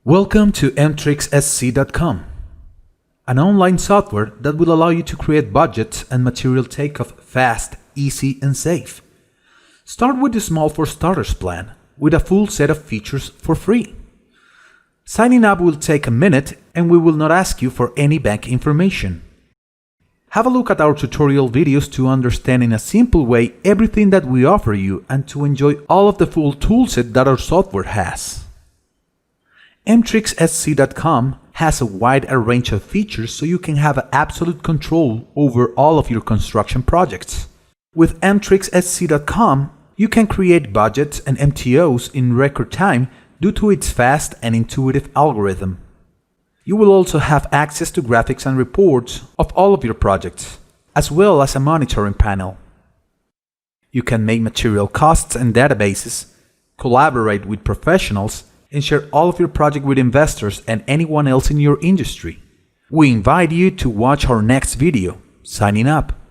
Welcome to Mtrixsc.com, an online software that will allow you to create budgets and material takeoff fast, easy, and safe. Start with the Small for Starters plan with a full set of features for free. Signing up will take a minute and we will not ask you for any bank information. Have a look at our tutorial videos to understand in a simple way everything that we offer you and to enjoy all of the full toolset that our software has. Mtrixsc.com has a wide range of features so you can have absolute control over all of your construction projects. With Mtrixsc.com, you can create budgets and MTOs in record time due to its fast and intuitive algorithm. You will also have access to graphics and reports of all of your projects, as well as a monitoring panel. You can make material costs and databases, collaborate with professionals, and share all of your project with investors and anyone else in your industry. We invite you to watch our next video. Signing up.